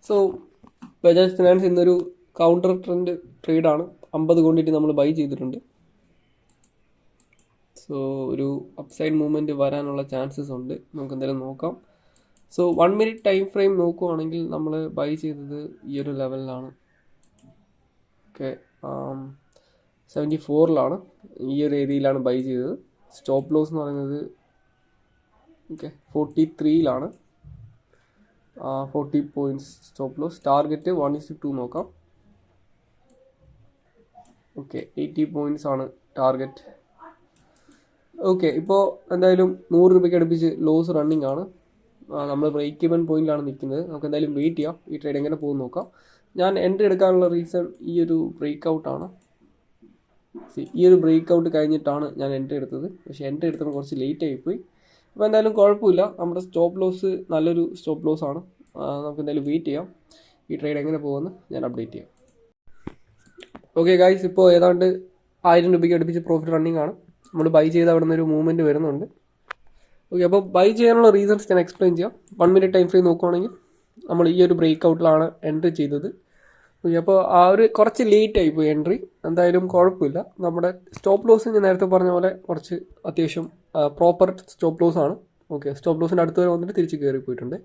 So Bajaj finance ഇന്നൊരു counter trend ട്രേഡാണ്. 50 quantity നമ്മൾ by ചെയ്തിട്ടുണ്ട്. സോ ഒരു അപ്സൈഡ് മൂവ്മെൻറ്റ് വരാനുള്ള ചാൻസസ് ഉണ്ട്. നമുക്ക് എന്തായാലും നോക്കാം. സോ 1 മിനിറ്റ് ടൈം ഫ്രെയിം നോക്കുവാണെങ്കിൽ നമ്മൾ ബൈ ചെയ്തത് ഈ ഒരു ലെവലിലാണ്. ഓക്കെ, 74ലാണ്, ഈ ഒരു ഏരിയയിലാണ് ബൈ ചെയ്തത്. സ്റ്റോപ്പ് ലോസ് എന്ന് പറയുന്നത് ഓക്കെ 43ലാണ്. 40 പോയിൻറ്റ്സ് സ്റ്റോപ്പ് ലോസ്. ടാർഗറ്റ് 1:2 നോക്കാം. ഓക്കെ, 80 പോയിൻറ്റ്സ് ആണ് ടാർഗറ്റ്. ഓക്കെ, ഇപ്പോൾ എന്തായാലും 100 രൂപയ്ക്ക് അടുപ്പിച്ച് ലോസ് റണ്ണിങ് ആണ്. നമ്മൾ ബ്രേക്ക് ഈവൻ പോയിന്റിലാണ് നിൽക്കുന്നത്. നമുക്ക് എന്തായാലും വെയിറ്റ് ചെയ്യാം, ഈ ട്രേഡ് എങ്ങനെ പോകും നോക്കാം. ഞാൻ എൻട്രി എടുക്കാനുള്ള റീസൺ ഈ ഒരു ബ്രേക്ക് ഔട്ടാണ്. ഈ ഒരു ബ്രേക്ക് ഔട്ട് കഴിഞ്ഞിട്ടാണ് ഞാൻ എൻട്രി എടുത്തത്. പക്ഷേ എൻട്രി എടുത്തപ്പോൾ കുറച്ച് ലേറ്റ് ആയിപ്പോയി. അപ്പോൾ എന്തായാലും കുഴപ്പമില്ല, നമ്മുടെ സ്റ്റോപ്പ് ലോസ് നല്ലൊരു സ്റ്റോപ്പ് ലോസ് ആണ്. നമുക്ക് എന്തായാലും വെയിറ്റ് ചെയ്യാം, ഈ ട്രേഡ് എങ്ങനെ പോകുമെന്ന് ഞാൻ അപ്ഡേറ്റ് ചെയ്യാം. ഓക്കെ ഗൈസ്, ഇപ്പോൾ ഏതാണ്ട് 1000 രൂപയ്ക്ക് അടുപ്പിച്ച് പ്രോഫിറ്റ് റണ്ണിങ് ആണ്. നമ്മൾ ബൈ ചെയ്ത് അവിടെ നിന്നൊരു മൂവ്മെൻറ്റ് വരുന്നുണ്ട്. ഓക്കെ, അപ്പോൾ ബൈ ചെയ്യാനുള്ള റീസൺസ് ഞാൻ എക്സ്പ്ലെയിൻ ചെയ്യാം. 1 മിനിറ്റ് ടൈം ഫ്രെയിം നോക്കുവാണെങ്കിൽ നമ്മൾ ഈ ഒരു ബ്രേക്ക് ഔട്ടിലാണ് എൻട്രി ചെയ്തത്. ഓക്കെ, അപ്പോൾ ആ ഒരു കുറച്ച് ലേറ്റ് ആയിപ്പോയി എൻട്രി. എന്തായാലും കുഴപ്പമില്ല. നമ്മുടെ സ്റ്റോപ്പ് ലോസ് ഞാൻ നേരത്തെ പറഞ്ഞ പോലെ കുറച്ച് അത്യാവശ്യം പ്രോപ്പർ സ്റ്റോപ്പ് ലോസ് ആണ്. ഓക്കെ, സ്റ്റോപ്പ് ലോസിൻ്റെ അടുത്ത് വരെ വന്നിട്ട് തിരിച്ച് കയറി പോയിട്ടുണ്ട്.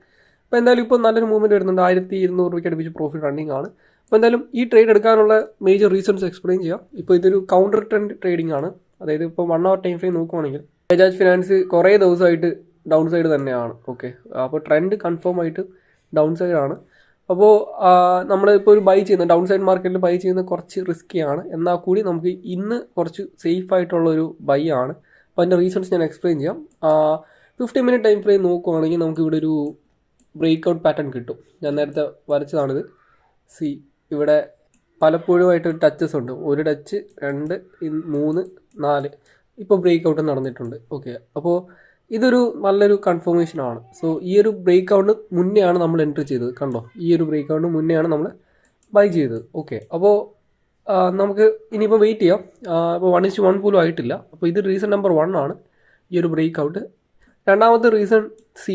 അപ്പോൾ എന്തായാലും ഇപ്പോൾ നല്ലൊരു മൂവ്മെൻറ്റ് വരുന്നുണ്ട്. 1200 രൂപയ്ക്ക് അടുപ്പിച്ച് പ്രോഫിറ്റ് റണ്ണിങ് ആണ്. അപ്പോൾ എന്തായാലും ഈ ട്രേഡ് എടുക്കാനുള്ള മേജർ റീസൺസ് എക്സ്പ്ലെയിൻ ചെയ്യാം. ഇപ്പോൾ ഇതൊരു കൗണ്ടർ ട്രെൻഡ് ട്രേഡിംഗ് ആണ്. അതായത് ഇപ്പോൾ 1 അവർ ടൈം ഫ്രെയിം നോക്കുവാണെങ്കിൽ ബജാജ് ഫിനാൻസ് കുറേ ദിവസമായിട്ട് ഡൗൺ സൈഡ് തന്നെയാണ്. ഓക്കെ, അപ്പോൾ ട്രെൻഡ് കൺഫേം ആയിട്ട് ഡൗൺ സൈഡ് ആണ്. അപ്പോൾ നമ്മളിപ്പോൾ ഒരു ബൈ ചെയ്യുന്ന ഡൗൺ സൈഡ് മാർക്കറ്റിൽ ബൈ ചെയ്യുന്നത് കുറച്ച് റിസ്ക്കിയാണ്. എന്നാൽ കൂടി നമുക്ക് ഇന്ന് കുറച്ച് സേഫ് ആയിട്ടുള്ളൊരു ബൈ ആണ്. അപ്പോൾ അതിൻ്റെ റീസൺസ് ഞാൻ എക്സ്പ്ലെയിൻ ചെയ്യാം. 50 മിനിറ്റ് ടൈം ഫ്രെയിം നോക്കുവാണെങ്കിൽ നമുക്ക് ഇവിടെ ഒരു ബ്രേക്ക് ഔട്ട് പാറ്റേൺ കിട്ടും. ഞാൻ നേരത്തെ വരച്ചതാണിത്. ഇവിടെ പലപ്പോഴുമായിട്ട് ടച്ചസ് ഉണ്ട്. ഒരു ടച്ച്, 2, 3, 4. ഇപ്പോൾ ബ്രേക്ക് ഔട്ട് നടന്നിട്ടുണ്ട്. ഓക്കെ, അപ്പോൾ ഇതൊരു നല്ലൊരു കൺഫർമേഷനാണ്. സോ ഈ ഒരു ബ്രേക്ക് ഔട്ട് മുന്നെയാണ് നമ്മൾ എൻട്രി ചെയ്തത്. കണ്ടോ, ഈ ഒരു ബ്രേക്ക് ഔട്ട് മുന്നെയാണ് നമ്മൾ ബൈ ചെയ്തത്. ഓക്കെ, അപ്പോൾ നമുക്ക് ഇനിയിപ്പോൾ വെയിറ്റ് ചെയ്യാം. ഇപ്പോൾ 1:1 പോലും ആയിട്ടില്ല. അപ്പോൾ ഇത് റീസൺ നമ്പർ 1 ആണ്, ഈ ഒരു ബ്രേക്ക് ഔട്ട്. രണ്ടാമത്തെ റീസൺ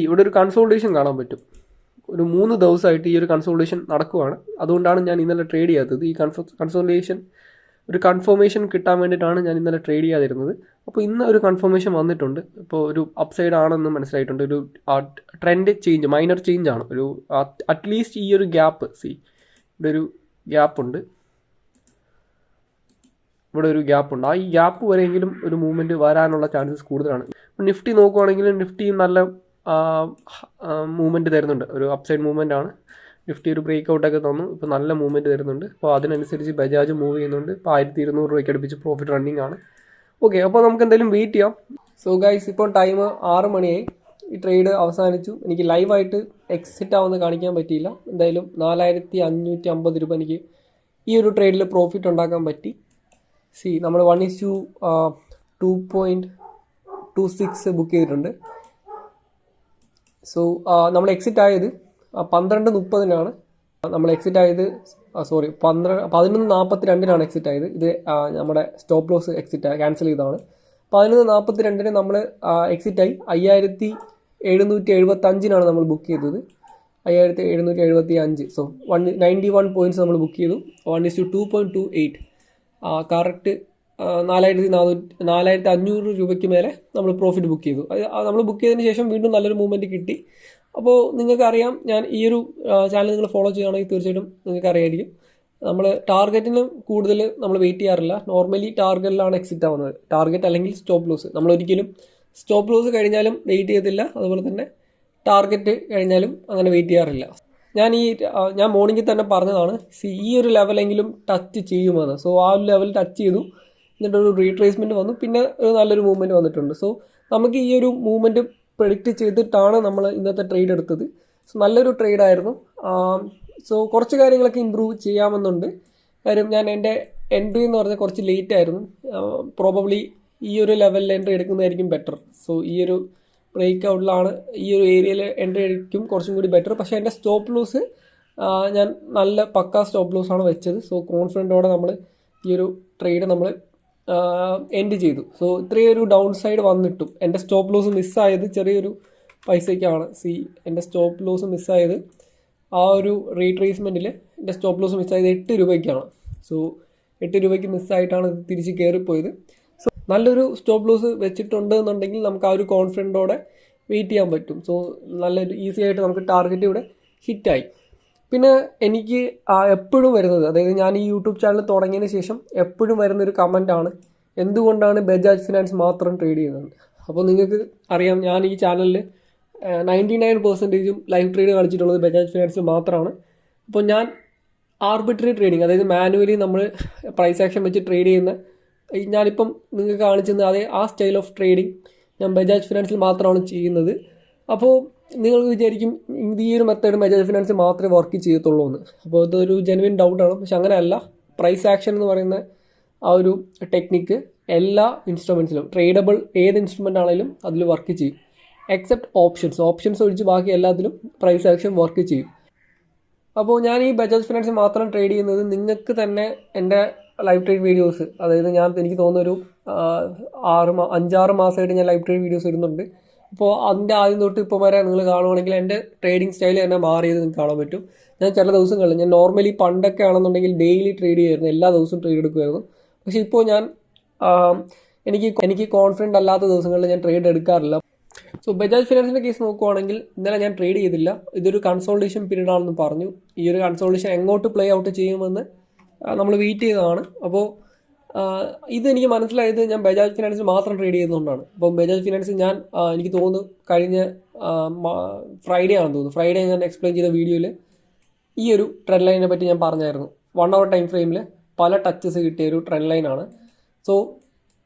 ഇവിടെ ഒരു കൺസോൾട്ടേഷൻ കാണാൻ പറ്റും. ഒരു 3 ദിവസമായിട്ട് ഈ ഒരു കൺസോൾട്ടേഷൻ നടക്കുവാണ്. അതുകൊണ്ടാണ് ഞാൻ ഇന്നലെ ട്രേഡ് ചെയ്യാത്തത്. ഈ കൺസോൾട്ടേഷൻ ഒരു കൺഫർമേഷൻ കിട്ടാൻ വേണ്ടിയിട്ടാണ് ഞാൻ ഇന്നലെ ട്രേഡ് ചെയ്യാതിരുന്നത്. അപ്പോൾ ഇന്ന് ഒരു കൺഫർമേഷൻ വന്നിട്ടുണ്ട്. ഇപ്പോൾ ഒരു അപ്സൈഡ് ആണെന്ന് മനസ്സിലായിട്ടുണ്ട്. ഒരു ട്രെൻഡ് ചേഞ്ച്, മൈനർ ചേഞ്ച് ആണ്. ഒരു അറ്റ്ലീസ്റ്റ് ഈ ഒരു ഗ്യാപ്പ്, ഇവിടെ ഒരു ഗ്യാപ്പുണ്ട്, ഇവിടെ ഒരു ഗ്യാപ്പുണ്ട്. ഈ ഗ്യാപ്പ് വരെയെങ്കിലും ഒരു മൂവ്മെൻറ്റ് വരാനുള്ള ചാൻസസ് കൂടുതലാണ്. നിഫ്റ്റി നോക്കുവാണെങ്കിൽ നിഫ്റ്റി നല്ല മൂവ്മെൻറ്റ് തരുന്നുണ്ട്. ഒരു അപ്സൈഡ് മൂവ്മെൻ്റ് ആണ്. നിഫ്റ്റി ഒരു ബ്രേക്ക് ഔട്ടൊക്കെ തന്നു. ഇപ്പോൾ നല്ല മൂവ്മെൻറ്റ് തരുന്നുണ്ട്. അപ്പോൾ അതിനനുസരിച്ച് ബജാജ് മൂവ് ചെയ്യുന്നുണ്ട്. ഇപ്പോൾ 1200 രൂപയ്ക്ക് അടുപ്പിച്ച് പ്രോഫിറ്റ് റണ്ണിങ് ആണ്. ഓക്കെ, അപ്പോൾ നമുക്ക് എന്തായാലും വെയിറ്റ് ചെയ്യാം. സോ ഗൈസ്, ഇപ്പോൾ ടൈം 6 മണിയായി. ഈ ട്രേഡ് അവസാനിച്ചു. എനിക്ക് ലൈവായിട്ട് എക്സിറ്റ് ആവുമെന്ന് കാണിക്കാൻ പറ്റിയില്ല. എന്തായാലും 4550 രൂപ എനിക്ക് ഈ ഒരു ട്രേഡിൽ പ്രോഫിറ്റ് ഉണ്ടാക്കാൻ പറ്റി. നമ്മൾ 1:2.26 ബുക്ക് ചെയ്തിട്ടുണ്ട്. സോ നമ്മൾ എക്സിറ്റ് ആയത് 12:30 നമ്മൾ എക്സിറ്റ് ആയത്. 11:42 എക്സിറ്റ് ആയത്. ഇത് നമ്മുടെ സ്റ്റോപ്പ് ലോസ് എക്സിറ്റ് ക്യാൻസൽ ചെയ്തതാണ്. 11:42 നമ്മൾ എക്സിറ്റ് ആയി. 5775 നമ്മൾ ബുക്ക് ചെയ്തത്. 5775. സോ 91 പോയിൻറ്റ്സ് നമ്മൾ ബുക്ക് ചെയ്തു. 1:2.28 കറക്റ്റ് 4500 രൂപയ്ക്ക് മേലെ നമ്മൾ പ്രോഫിറ്റ് ബുക്ക് ചെയ്തു. നമ്മൾ ബുക്ക് ചെയ്തതിന് ശേഷം വീണ്ടും നല്ലൊരു മൂവ്മെൻറ്റ് കിട്ടി. അപ്പോൾ നിങ്ങൾക്കറിയാം, ഞാൻ ഈ ഒരു ചാനൽ നിങ്ങൾ ഫോളോ ചെയ്യുകയാണെങ്കിൽ തീർച്ചയായിട്ടും നിങ്ങൾക്ക് അറിയായിരിക്കും, നമ്മൾ ടാർഗറ്റിന് കൂടുതൽ നമ്മൾ വെയിറ്റ് ചെയ്യാറില്ല. നോർമലി ടാർഗറ്റിലാണ് എക്സിറ്റ് ആവുന്നത്. ടാർഗറ്റ് അല്ലെങ്കിൽ സ്റ്റോപ്പ് ലോസ്. നമ്മളൊരിക്കലും സ്റ്റോപ്പ് ലോസ് കഴിഞ്ഞാലും വെയിറ്റ് ചെയ്യത്തില്ല. അതുപോലെ തന്നെ ടാർഗറ്റ് കഴിഞ്ഞാലും അങ്ങനെ വെയിറ്റ് ചെയ്യാറില്ല. ഞാൻ മോർണിംഗിൽ തന്നെ പറഞ്ഞതാണ്, ഈ ഒരു ലെവലെങ്കിലും ടച്ച് ചെയ്യുമെന്ന്. സോ ആ ഒരു ലെവൽ ടച്ച് ചെയ്തു. എന്നിട്ടൊരു റീട്രേസ്മെൻറ്റ് വന്നു. പിന്നെ ഒരു നല്ലൊരു മൂവ്മെൻറ്റ് വന്നിട്ടുണ്ട്. സോ നമുക്ക് ഈ ഒരു മൂവ്മെൻറ്റ് പ്രെഡിക്റ്റ് ചെയ്തിട്ടാണ് നമ്മൾ ഇന്നത്തെ ട്രേഡ് എടുത്തത്. സോ നല്ലൊരു ട്രേഡായിരുന്നു. സോ കുറച്ച് കാര്യങ്ങളൊക്കെ ഇമ്പ്രൂവ് ചെയ്യാമെന്നുണ്ട്. കാര്യം ഞാൻ എൻ്റെ എൻട്രി എന്ന് പറഞ്ഞാൽ കുറച്ച് ലേറ്റ് ആയിരുന്നു. പ്രോബബ്ലി ഈ ഒരു ലെവലിൽ എൻട്രി എടുക്കുന്നതായിരിക്കും ബെറ്റർ. സോ ഈ ഒരു ബ്രേക്ക് ഔട്ടിലാണ്, ഈ ഒരു ഏരിയയിൽ എൻട്രി എടുക്കും കുറച്ചും കൂടി ബെറ്റർ. പക്ഷേ എൻ്റെ സ്റ്റോപ്പ് ലോസ് ഞാൻ നല്ല പക്കാ സ്റ്റോപ്പ് ലോസാണ് വെച്ചത്. സോ കോൺഫിഡൻറ്റോടെ നമ്മൾ ഈ ഒരു ട്രേഡ് നമ്മൾ എൻഡ് ചെയ്തു. സോ ഇത്രയൊരു ഡൗൺ സൈഡ് വന്നിട്ടും എൻ്റെ സ്റ്റോപ്പ് ലോസ് മിസ്സായത് ചെറിയൊരു പൈസയ്ക്കാണ്. എൻ്റെ സ്റ്റോപ്പ് ലോസ് മിസ്സായത് ആ ഒരു റീട്രേസ്മെൻറ്റിൽ എൻ്റെ സ്റ്റോപ്പ് ലോസ് മിസ്സായത് 8 രൂപയ്ക്കാണ്. സോ 8 രൂപയ്ക്ക് മിസ്സായിട്ടാണ് ഇത് തിരിച്ച് കയറിപ്പോയത്. സോ നല്ലൊരു സ്റ്റോപ്പ് ലോസ് വെച്ചിട്ടുണ്ട് എന്നുണ്ടെങ്കിൽ നമുക്ക് ആ ഒരു കോൺഫിഡൻറ്റോടെ വെയിറ്റ് ചെയ്യാൻ പറ്റും. സോ നല്ലൊരു ഈസി ആയിട്ട് നമുക്ക് ടാർഗറ്റ് ഇവിടെ ഹിറ്റായി. പിന്നെ എനിക്ക് എപ്പോഴും വരുന്നത്, അതായത് ഞാൻ ഈ യൂട്യൂബ് ചാനൽ തുടങ്ങിയതിന് ശേഷം എപ്പോഴും വരുന്നൊരു കമൻറ്റാണ്, എന്തുകൊണ്ടാണ് ബജാജ് ഫിനാൻസ് മാത്രം ട്രേഡ് ചെയ്യുന്നത്. അപ്പോൾ നിങ്ങൾക്ക് അറിയാം, ഞാൻ ഈ ചാനലിൽ 99% ലൈവ് ട്രേഡ് കളിച്ചിട്ടുള്ളത് ബജാജ് ഫിനാൻസിൽ മാത്രമാണ്. അപ്പോൾ ഞാൻ ആർബിട്രറി ട്രേഡിങ്, അതായത് മാനുവലി നമ്മൾ പ്രൈസ് ആക്ഷൻ വെച്ച് ട്രേഡ് ചെയ്യുന്ന, ഞാനിപ്പം നിങ്ങൾക്ക് കാണിച്ചത് അതേ ആ സ്റ്റൈൽ ഓഫ് ട്രേഡിങ് ഞാൻ ബജാജ് ഫിനാൻസിൽ മാത്രമാണ് ചെയ്യുന്നത്. അപ്പോൾ നിങ്ങൾ വിചാരിക്കും ഈ ഒരു മെത്തേഡ് ബജാജ് ഫിനാൻസിൽ മാത്രമേ വർക്ക് ചെയ്യത്തുള്ളൂ എന്ന്. അപ്പോൾ ഇതൊരു ജെനുവിൻ ഡൗട്ടാണ്. പക്ഷെ അങ്ങനെയല്ല. പ്രൈസ് ആക്ഷൻ എന്ന് പറയുന്ന ആ ഒരു ടെക്നിക്ക് എല്ലാ ഇൻസ്ട്രുമെൻസിലും, ട്രേഡബിൾ ഏത് ഇൻസ്ട്രുമെൻ്റ് ആണെങ്കിലും അതിൽ വർക്ക് ചെയ്യും, എക്സെപ്റ്റ് ഓപ്ഷൻസ് ഒഴിച്ച് ബാക്കി എല്ലാത്തിലും പ്രൈസ് ആക്ഷൻ വർക്ക് ചെയ്യും. അപ്പോൾ ഞാൻ ഈ ബജാജ് ഫിനാൻസ് മാത്രം ട്രേഡ് ചെയ്യുന്നത്, നിങ്ങൾക്ക് തന്നെ എൻ്റെ ലൈവ് ട്രേഡ് വീഡിയോസ്, അതായത് എനിക്ക് തോന്നുന്ന ഒരു 5-6 മാസമായിട്ട് ഞാൻ ലൈവ് ട്രേഡ് വീഡിയോസ് ഇടുന്നുണ്ട്. അപ്പോൾ അതിൻ്റെ ആദ്യം തൊട്ട് ഇപ്പോൾ വരെ നിങ്ങൾ കാണുവാണെങ്കിൽ എൻ്റെ ട്രേഡിംഗ് സ്റ്റൈൽ തന്നെ മാറിയത് നിങ്ങൾക്ക് കാണാൻ പറ്റും. ഞാൻ ചില ദിവസങ്ങളിൽ, ഞാൻ നോർമലി പണ്ടൊക്കെ ആണെന്നുണ്ടെങ്കിൽ ഡെയിലി ട്രേഡ് ചെയ്യുമായിരുന്നു, എല്ലാ ദിവസവും ട്രേഡ് എടുക്കുമായിരുന്നു. പക്ഷേ ഇപ്പോൾ ഞാൻ എനിക്ക് കോൺഫിഡൻ്റ് അല്ലാത്ത ദിവസങ്ങളിൽ ഞാൻ ട്രേഡ് എടുക്കാറില്ല. സോ ബജാജ് ഫിനാൻസിൻ്റെ കേസ് നോക്കുവാണെങ്കിൽ ഇന്നലെ ഞാൻ ട്രേഡ് ചെയ്തില്ല. ഇതൊരു കൺസോൾട്ടേഷൻ പീരീഡ് ആണെന്ന് പറഞ്ഞു. ഈ ഒരു കൺസോൾട്ടേഷൻ എങ്ങോട്ട് പ്ലേ ഔട്ട് ചെയ്യുമെന്ന് നമ്മൾ വെയിറ്റ് ചെയ്തതാണ്. അപ്പോൾ ഇതെനിക്ക് മനസ്സിലായത് ഞാൻ ബജാജ് ഫിനാൻസിൽ മാത്രം ട്രേഡ് ചെയ്യുന്നതുകൊണ്ടാണ്. അപ്പം ബജാജ് ഫിനാൻസ് ഞാൻ എനിക്ക് തോന്നുന്നു കഴിഞ്ഞ ഫ്രൈഡേ ആണെന്ന് തോന്നുന്നു, ഫ്രൈഡേ ഞാൻ എക്സ്പ്ലെയിൻ ചെയ്ത വീഡിയോയിൽ ഈ ഒരു ട്രെൻഡ് ലൈനിനെ പറ്റി ഞാൻ പറഞ്ഞായിരുന്നു. 1 hour ടൈം ഫ്രെയിമിൽ പല ടച്ചസ് കിട്ടിയ ഒരു ട്രെൻഡ് ലൈനാണ്. സോ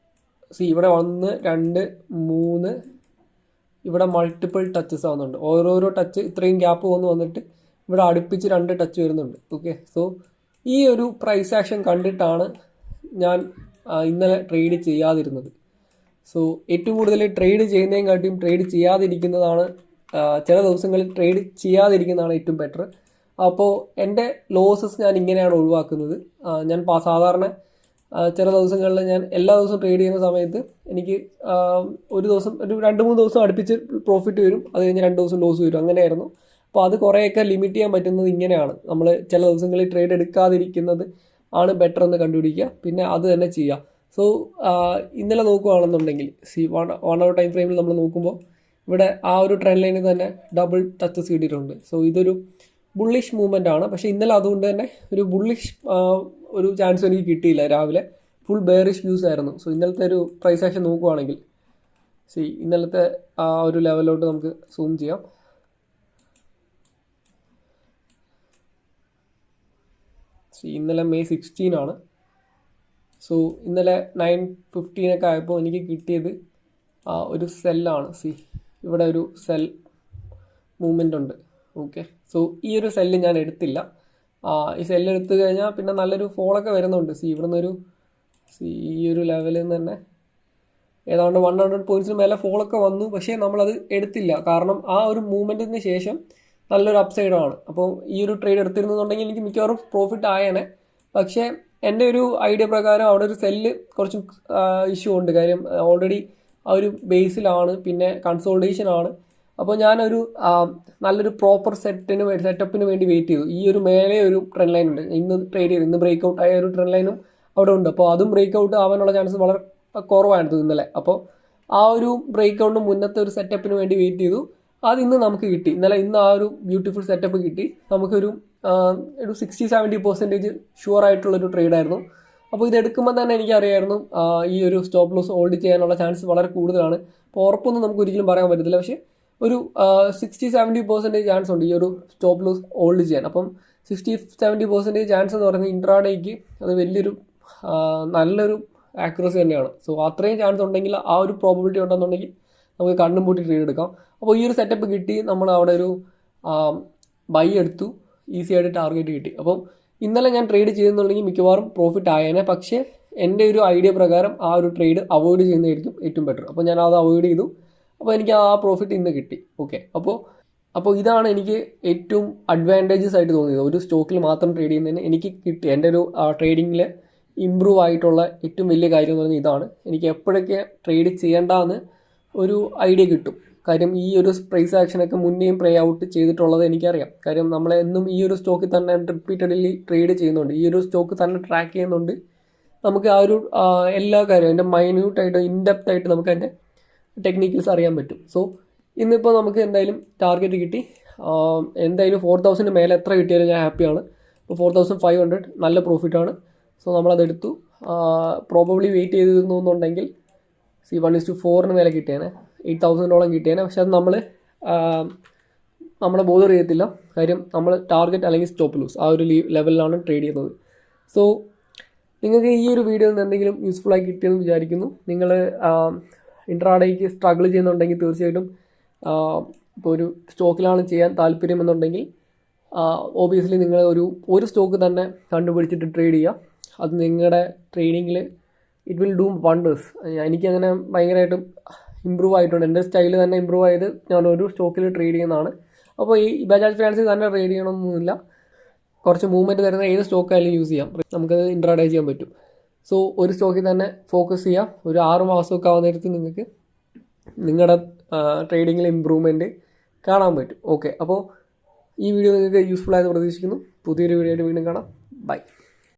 ഇവിടെ 1, 2, 3 ഇവിടെ മൾട്ടിപ്പിൾ ടച്ചസ് ആവുന്നുണ്ട്. ഓരോരോ ടച്ച് ഇത്രയും ഗ്യാപ്പ് വന്നിട്ട് ഇവിടെ അടുപ്പിച്ച് 2 ടച്ച് വരുന്നുണ്ട്. ഓക്കെ, സോ ഈ ഒരു പ്രൈസ് ആക്ഷൻ കണ്ടിട്ടാണ് ഞാൻ ഇന്നലെ ട്രേഡ് ചെയ്യാതിരുന്നത്. സോ ഏറ്റവും കൂടുതൽ ട്രേഡ് ചെയ്യുന്നതിനും കാട്ടിയും ട്രേഡ് ചെയ്യാതിരിക്കുന്നതാണ്, ചില ദിവസങ്ങളിൽ ട്രേഡ് ചെയ്യാതിരിക്കുന്നതാണ് ഏറ്റവും ബെറ്റർ. അപ്പോൾ എൻ്റെ ലോസസ് ഞാൻ ഇങ്ങനെയാണ് ഒഴിവാക്കുന്നത്. ഞാൻ സാധാരണ ചില ദിവസങ്ങളിൽ ഞാൻ എല്ലാ ദിവസവും ട്രേഡ് ചെയ്യുന്ന സമയത്ത് എനിക്ക് ഒരു 2-3 ദിവസം അടുപ്പിച്ച് പ്രോഫിറ്റ് വരും, അത് കഴിഞ്ഞ് 2 ദിവസം ലോസ് വരും, അങ്ങനെയായിരുന്നു. അപ്പോൾ അത് കുറേയൊക്കെ ലിമിറ്റ് ചെയ്യാൻ പറ്റുന്നത് ഇങ്ങനെയാണ്. നമ്മൾ ചില ദിവസങ്ങളിൽ ട്രേഡ് എടുക്കാതിരിക്കുന്നത് ആണ് ബെറ്റർ എന്ന് കണ്ടുപിടിക്കുക, പിന്നെ അത് തന്നെ ചെയ്യുക. സോ ഇന്നലെ നോക്കുകയാണെന്നുണ്ടെങ്കിൽ 1 hour ടൈം ഫ്രെയിമിൽ നമ്മൾ നോക്കുമ്പോൾ ഇവിടെ ആ ഒരു ട്രെൻഡ് ലൈനിൽ തന്നെ ഡബിൾ ടച്ചസ് കിട്ടിയിട്ടുണ്ട്. സോ ഇതൊരു ബുള്ളിഷ് മൂവ്മെൻ്റ് ആണ്. പക്ഷേ ഇന്നലെ അതുകൊണ്ട് തന്നെ ഒരു ബുള്ളിഷ് ഒരു ചാൻസ് എനിക്ക് കിട്ടിയില്ല. രാവിലെ ഫുൾ ബെയറിഷ് വ്യൂസ് ആയിരുന്നു. സോ ഇന്നലത്തെ ഒരു പ്രൈസ് ആക്ഷൻ നോക്കുവാണെങ്കിൽ ഇന്നലത്തെ ആ ഒരു ലെവലിലോട്ട് നമുക്ക് സൂം ചെയ്യാം. ഇന്നലെ May 16 ആണ്. സോ ഇന്നലെ 9:15 ആയപ്പോൾ എനിക്ക് കിട്ടിയത് ഒരു സെല്ലാണ്. ഇവിടെ ഒരു സെൽ മൂവ്മെൻ്റ് ഉണ്ട്. ഓക്കെ, സോ ഈ ഒരു സെല്ല് ഞാൻ എടുത്തില്ല. ഈ സെല്ല് എടുത്തു കഴിഞ്ഞാൽ പിന്നെ നല്ലൊരു ഫോളൊക്കെ വരുന്നുണ്ട്. ഇവിടെ നിന്നൊരു ഈ ഒരു ലെവലിൽ നിന്ന് തന്നെ ഏതാണ്ട് 100 പോയിൻറ്റ്സിന് മേലെ ഫോളൊക്കെ വന്നു. പക്ഷേ നമ്മളത് എടുത്തില്ല, കാരണം ആ ഒരു മൂവ്മെൻറ്റിന് ശേഷം നല്ലൊരു അപ്സൈഡാണ്. അപ്പോൾ ഈ ഒരു ട്രേഡ് എടുത്തിരുന്നുണ്ടെങ്കിൽ എനിക്ക് മിക്കവാറും പ്രോഫിറ്റ് ആയേനെ. പക്ഷേ എൻ്റെ ഒരു ഐഡിയ പ്രകാരം അവിടെ ഒരു സെല്ല് കുറച്ച് ഇഷ്യൂ ഉണ്ട്. കാര്യം ഓൾറെഡി ആ ഒരു ബേസിലാണ്, പിന്നെ കൺസോൾട്ടേഷനാണ്. അപ്പോൾ ഞാനൊരു നല്ലൊരു പ്രോപ്പർ സെറ്റപ്പിന് വേണ്ടി വെയിറ്റ് ചെയ്തു. ഈ ഒരു മേലെ ഒരു ട്രെൻഡ് ലൈൻ ഉണ്ട്, ഇന്ന് ട്രേഡ് ചെയ്തു, ഇന്ന് ബ്രേക്ക് ഔട്ട് ആയ ഒരു ട്രെൻഡ് ലൈനും അവിടെ ഉണ്ട്. അപ്പോൾ അതും ബ്രേക്ക് ഔട്ട് ആവാനുള്ള ചാൻസ് വളരെ കുറവായിരുന്നു ഇന്നലെ. അപ്പോൾ ആ ഒരു ബ്രേക്ക് ഔട്ടിന് മുന്നത്തെ ഒരു സെറ്റപ്പിന് വേണ്ടി വെയിറ്റ് ചെയ്തു. അത് ഇന്ന് നമുക്ക് കിട്ടി. ഇന്ന് ആ ഒരു ബ്യൂട്ടിഫുൾ സെറ്റപ്പ് കിട്ടി. നമുക്കൊരു 60-70% ഷുവർ ആയിട്ടുള്ളൊരു ട്രേഡായിരുന്നു. അപ്പോൾ ഇത് എടുക്കുമ്പോൾ തന്നെ എനിക്കറിയായിരുന്നു ഈ ഒരു സ്റ്റോപ്പ് ലോസ് ഹോൾഡ് ചെയ്യാനുള്ള ചാൻസ് വളരെ കൂടുതലാണ്. അപ്പോൾ ഉറപ്പൊന്നും നമുക്ക് ഒരിക്കലും പറയാൻ പറ്റത്തില്ല. പക്ഷേ ഒരു 60-70% ചാൻസ് ഉണ്ട് ഈ ഒരു സ്റ്റോപ്പ് ലോസ് ഹോൾഡ് ചെയ്യാൻ. അപ്പം 60-70% ചാൻസ് എന്ന് പറയുന്നത് ഇൻട്രാഡേക്ക് അത് വലിയൊരു നല്ലൊരു ആക്യുറസി തന്നെയാണ്. സോ അത്രയും ചാൻസ് ഉണ്ടെങ്കിൽ, ആ ഒരു പ്രോബിലിറ്റി ഉണ്ടെന്നുണ്ടെങ്കിൽ നമുക്ക് കണ്ണും പൂട്ടി ട്രേഡ് എടുക്കാം. അപ്പോൾ ഈ ഒരു സെറ്റപ്പ് കിട്ടി, നമ്മൾ അവിടെ ഒരു ബൈ എടുത്തു, ഈസി ആയിട്ട് ടാർഗറ്റ് കിട്ടി. അപ്പം ഇന്നലെ ഞാൻ ട്രേഡ് ചെയ്തെന്നുണ്ടെങ്കിൽ മിക്കവാറും പ്രോഫിറ്റ് ആയേനെ. പക്ഷേ എൻ്റെ ഒരു ഐഡിയ പ്രകാരം ആ ഒരു ട്രേഡ് അവോയ്ഡ് ചെയ്യുന്നതായിരിക്കും ഏറ്റവും ബെറ്റർ. അപ്പോൾ ഞാൻ അത് അവോയ്ഡ് ചെയ്തു. അപ്പോൾ എനിക്ക് ആ പ്രോഫിറ്റ് ഇന്ന് കിട്ടി. ഓക്കെ, അപ്പോൾ ഇതാണ് എനിക്ക് ഏറ്റവും അഡ്വാൻറ്റേജസ് ആയിട്ട് തോന്നിയത്. ഒരു സ്റ്റോക്കിൽ മാത്രം ട്രേഡ് ചെയ്യുന്നതിന് എനിക്ക് കിട്ടി. എൻ്റെ ഒരു ട്രേഡിങ്ങിൽ ഇമ്പ്രൂവ് ആയിട്ടുള്ള ഏറ്റവും വലിയ കാര്യം എന്ന് പറഞ്ഞാൽ ഇതാണ്. എനിക്ക് എപ്പോഴൊക്കെ ട്രേഡ് ചെയ്യേണ്ടതെന്ന് ഒരു ഐഡിയ കിട്ടും. കാര്യം ഈ ഒരു പ്രൈസ് ആക്ഷനൊക്കെ മുന്നേയും പ്ലേ ഔട്ട് ചെയ്തിട്ടുള്ളത് എനിക്കറിയാം. കാര്യം നമ്മളെന്നും ഈ ഒരു സ്റ്റോക്കിൽ തന്നെ റിപ്പീറ്റഡ്ലി ട്രേഡ് ചെയ്യുന്നുണ്ട്, ഈ ഒരു സ്റ്റോക്ക് തന്നെ ട്രാക്ക് ചെയ്യുന്നുണ്ട്. നമുക്ക് ആ ഒരു എല്ലാ കാര്യവും അതിൻ്റെ മൈന്യൂട്ടായിട്ട് ഇൻഡെപ്ത് ആയിട്ട് നമുക്ക് അതിൻ്റെ ടെക്നിക്കൽസ് അറിയാൻ പറ്റും. സോ ഇന്നിപ്പോൾ നമുക്ക് എന്തായാലും ടാർഗറ്റ് കിട്ടി. എന്തായാലും 4000 മേലെ എത്ര കിട്ടിയാലും ഞാൻ ഹാപ്പിയാണ്. ഇപ്പോൾ 4500 നല്ല പ്രോഫിറ്റാണ്. സോ നമ്മളതെടുത്തു. പ്രോബബ്ലി വെയിറ്റ് ചെയ്തിരുന്നു എന്നുണ്ടെങ്കിൽ 1:4 മേലെ കിട്ടിയേനെ, 8000 കിട്ടിയേനെ. പക്ഷെ അത് നമ്മളെ ബോധർ ചെയ്യത്തില്ല. കാര്യം നമ്മൾ ടാർഗറ്റ് അല്ലെങ്കിൽ സ്റ്റോപ്പ് ലൂസ് ആ ഒരു ലെവലിലാണ് ട്രേഡ് ചെയ്യുന്നത്. സോ നിങ്ങൾക്ക് ഈ ഒരു വീഡിയോയിൽ നിന്ന് എന്തെങ്കിലും യൂസ്ഫുൾ ആയി കിട്ടിയെന്ന് വിചാരിക്കുന്നു. നിങ്ങൾ ഇൻട്രാഡേക്ക് സ്ട്രഗിൾ ചെയ്യുന്നുണ്ടെങ്കിൽ തീർച്ചയായിട്ടും ഇപ്പോൾ ഒരു സ്റ്റോക്കിലാണ് ചെയ്യാൻ താല്പര്യമെന്നുണ്ടെങ്കിൽ ഓബിയസ്ലി നിങ്ങൾ ഒരു സ്റ്റോക്ക് തന്നെ കണ്ടുപിടിച്ചിട്ട് ട്രേഡ് ചെയ്യുക. അത് നിങ്ങളുടെ ട്രേഡിങ്ങിൽ ഇറ്റ് വിൽ ഡൂ വണ്ടേഴ്സ്. എനിക്കങ്ങനെ ഭയങ്കരമായിട്ടും ഇമ്പ്രൂവ് ആയിട്ടുണ്ട്. എൻ്റെ സ്റ്റൈൽ തന്നെ ഇമ്പ്രൂവ് ആയത് ഞാൻ ഒരു സ്റ്റോക്കിൽ ട്രേഡ് ചെയ്യുന്നതാണ്. അപ്പോൾ ഈ ബജാജ് ഫിനാൻസിൽ തന്നെ ട്രേഡ് ചെയ്യണമെന്നൊന്നുമില്ല. കുറച്ച് മൂവ്മെൻറ്റ് തരുന്ന ഏത് സ്റ്റോക്കായാലും യൂസ് ചെയ്യാം, നമുക്കത് ഇൻട്രാഡേ ചെയ്യാൻ പറ്റും. സോ ഒരു സ്റ്റോക്കിൽ തന്നെ ഫോക്കസ് ചെയ്യാം. ഒരു 6 മാസമൊക്കെ ആവുന്ന നേരത്ത് നിങ്ങൾക്ക് നിങ്ങളുടെ ട്രേഡിങ്ങിൽ ഇമ്പ്രൂവ്മെൻറ്റ് കാണാൻ പറ്റും. ഓക്കെ, അപ്പോൾ ഈ വീഡിയോ നിങ്ങൾക്ക് യൂസ്ഫുൾ ആയെന്ന് പ്രതീക്ഷിക്കുന്നു. പുതിയൊരു വീഡിയോ ആയിട്ട് വീണ്ടും കാണാം. ബൈ.